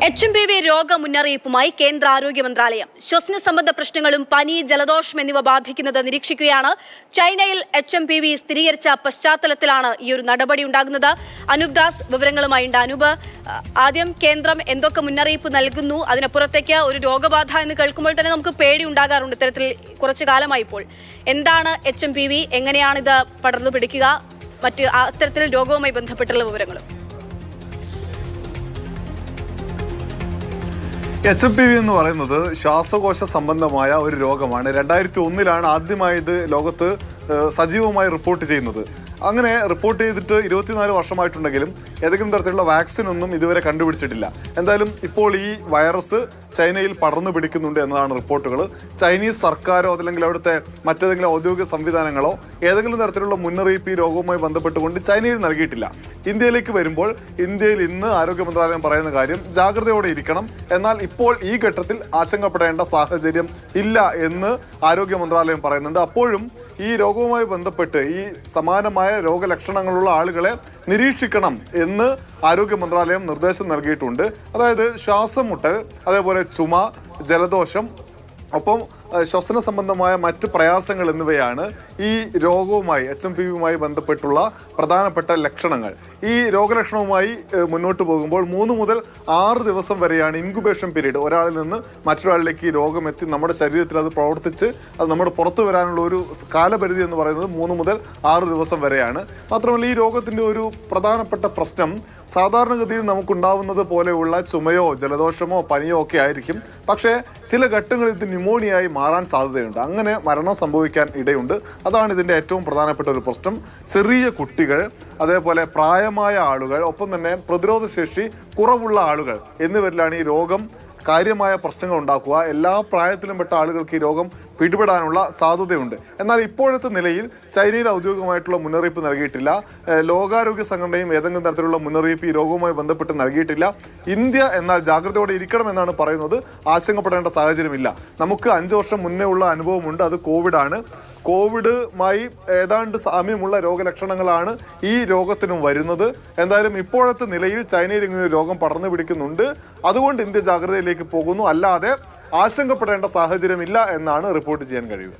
HMPV രോഗ മുന്നറിയിപ്പുമായി കേന്ദ്ര ആരോഗ്യ മന്ത്രാലയം. ശ്വസന സംബന്ധ പ്രശ്നങ്ങളും പനി, ജലദോഷം എന്നിവ ബാധിക്കുന്നത് നിരീക്ഷിക്കുകയാണ്. ചൈനയിൽ HMPV സ്ഥിരീകരിച്ച പശ്ചാത്തലത്തിലാണ് ഈ ഒരു നടപടി ഉണ്ടാകുന്നത്. അനൂപ് ദാസ് വിവരങ്ങളുമായി ഉണ്ട്. അനൂപ്, ആദ്യം കേന്ദ്രം എന്തൊക്കെ മുന്നറിയിപ്പ് നൽകുന്നു? അതിനപ്പുറത്തേക്ക് ഒരു രോഗബാധ എന്ന് കേൾക്കുമ്പോൾ തന്നെ നമുക്ക് പേടി ഉണ്ടാകാറുണ്ട്. ഇത്തരത്തിൽ കുറച്ചു കാലമായി ഇപ്പോൾ എന്താണ് HMPV, എങ്ങനെയാണ് ഇത് പടർന്നു പിടിക്കുക, മറ്റ് അത്തരത്തിൽ രോഗവുമായി ബന്ധപ്പെട്ടുള്ള വിവരങ്ങളും? HMPV എന്ന് പറയുന്നത് ശ്വാസകോശ സംബന്ധമായ ഒരു രോഗമാണ്. 2001 ആദ്യമായി ഇത് ലോകത്ത് സജീവമായി റിപ്പോർട്ട് ചെയ്യുന്നത്. അങ്ങനെ റിപ്പോർട്ട് ചെയ്തിട്ട് 24 വർഷമായിട്ടുണ്ടെങ്കിലും ഏതെങ്കിലും തരത്തിലുള്ള വാക്സിൻ ഒന്നും ഇതുവരെ കണ്ടുപിടിച്ചിട്ടില്ല. എന്തായാലും ഇപ്പോൾ ഈ വൈറസ് ചൈനയിൽ പടർന്നു പിടിക്കുന്നുണ്ട് എന്നതാണ് റിപ്പോർട്ടുകൾ. ചൈനീസ് സർക്കാരോ അതല്ലെങ്കിൽ അവിടുത്തെ മറ്റേതെങ്കിലും ഔദ്യോഗിക സംവിധാനങ്ങളോ ഏതെങ്കിലും തരത്തിലുള്ള മുന്നറിയിപ്പ് ഈ രോഗവുമായി ബന്ധപ്പെട്ടുകൊണ്ട് ചൈനയിൽ നൽകിയിട്ടില്ല. ഇന്ത്യയിലേക്ക് വരുമ്പോൾ ഇന്ത്യയിൽ ഇന്ന് ആരോഗ്യ മന്ത്രാലയം പറയുന്ന കാര്യം ജാഗ്രതയോടെ ഇരിക്കണം, എന്നാൽ ഇപ്പോൾ ഈ ഘട്ടത്തിൽ ആശങ്കപ്പെടേണ്ട സാഹചര്യം ഇല്ല എന്ന് ആരോഗ്യ മന്ത്രാലയം പറയുന്നുണ്ട്. അപ്പോഴും ഈ രോഗവുമായി ബന്ധപ്പെട്ട് ഈ സമാനമായ രോഗലക്ഷണങ്ങളുള്ള ആളുകളെ നിരീക്ഷിക്കണം എന്ന് ആരോഗ്യ മന്ത്രാലയം നിർദ്ദേശം നൽകിയിട്ടുണ്ട്. അതായത് ശ്വാസം മുട്ടൽ, അതേപോലെ ചുമ, ജലദോഷം, ഒപ്പം ശ്വസന സംബന്ധമായ മറ്റ് പ്രയാസങ്ങൾ എന്നിവയാണ് ഈ രോഗവുമായി HMPV ബന്ധപ്പെട്ടുള്ള പ്രധാനപ്പെട്ട ലക്ഷണങ്ങൾ. ഈ രോഗലക്ഷണവുമായി മുന്നോട്ട് പോകുമ്പോൾ 3 മുതൽ 6 ദിവസം വരെയാണ് ഇൻക്യുബേഷൻ പീരീഡ്. ഒരാളിൽ നിന്ന് മറ്റൊരാളിലേക്ക് ഈ രോഗം എത്തി നമ്മുടെ ശരീരത്തിൽ അത് പ്രവർത്തിച്ച് അത് നമ്മുടെ പുറത്തു വരാനുള്ള ഒരു കാലപരിധി എന്ന് പറയുന്നത് 3 മുതൽ 6 ദിവസം വരെയാണ്. മാത്രമല്ല ഈ രോഗത്തിൻ്റെ ഒരു പ്രധാനപ്പെട്ട പ്രശ്നം സാധാരണഗതിയിൽ നമുക്കുണ്ടാവുന്നത് പോലെയുള്ള ചുമയോ ജലദോഷമോ പനിയോ ഒക്കെ ആയിരിക്കും. പക്ഷേ ചില ഘട്ടങ്ങളിൽ ഇത് ന്യൂമോണിയായി മാറാൻ സാധ്യതയുണ്ട്. അങ്ങനെ മരണം സംഭവിക്കാൻ ഇടയുണ്ട്. അതാണ് ഇതിൻ്റെ ഏറ്റവും പ്രധാനപ്പെട്ട ഒരു പ്രശ്നം. ചെറിയ കുട്ടികൾ, അതേപോലെ പ്രായമായ ആളുകൾ, ഒപ്പം തന്നെ പ്രതിരോധശേഷി കുറവുള്ള ആളുകൾ എന്നിവരിലാണ് ഈ രോഗം കാര്യമായ പ്രശ്നങ്ങൾ ഉണ്ടാക്കുക. എല്ലാ പ്രായത്തിലും പെട്ട ആളുകൾക്ക് ഈ രോഗം പിടിപെടാനുള്ള സാധ്യതയുണ്ട്. എന്നാൽ ഇപ്പോഴത്തെ നിലയിൽ ചൈനയിൽ ഔദ്യോഗികമായിട്ടുള്ള മുന്നറിയിപ്പ് നൽകിയിട്ടില്ല. ലോകാരോഗ്യ സംഘടനയും ഏതെങ്കിലും തരത്തിലുള്ള മുന്നറിയിപ്പ് ഈ രോഗവുമായി ബന്ധപ്പെട്ട് നൽകിയിട്ടില്ല. ഇന്ത്യ എന്നാൽ ജാഗ്രതയോടെ ഇരിക്കണം എന്നാണ് പറയുന്നത്. ആശങ്കപ്പെടേണ്ട സാഹചര്യമില്ല. നമുക്ക് 5 വർഷം മുന്നേ ഉള്ള അനുഭവമുണ്ട്. അത് കോവിഡാണ്. കോവിഡുമായി ഏതാണ്ട് സാമ്യമുള്ള രോഗലക്ഷണങ്ങളാണ് ഈ രോഗത്തിനും വരുന്നത്. എന്തായാലും ഇപ്പോഴത്തെ നിലയിൽ ചൈനയിൽ ഇങ്ങനെ രോഗം പടർന്നു പിടിക്കുന്നുണ്ട്. അതുകൊണ്ട് ഇന്ത്യ ജാഗ്രതയിലേക്ക് പോകുന്നു. അല്ലാതെ ആശങ്കപ്പെടേണ്ട സാഹചര്യമില്ല എന്നാണ് റിപ്പോർട്ട് ചെയ്യാൻ കഴിയുക.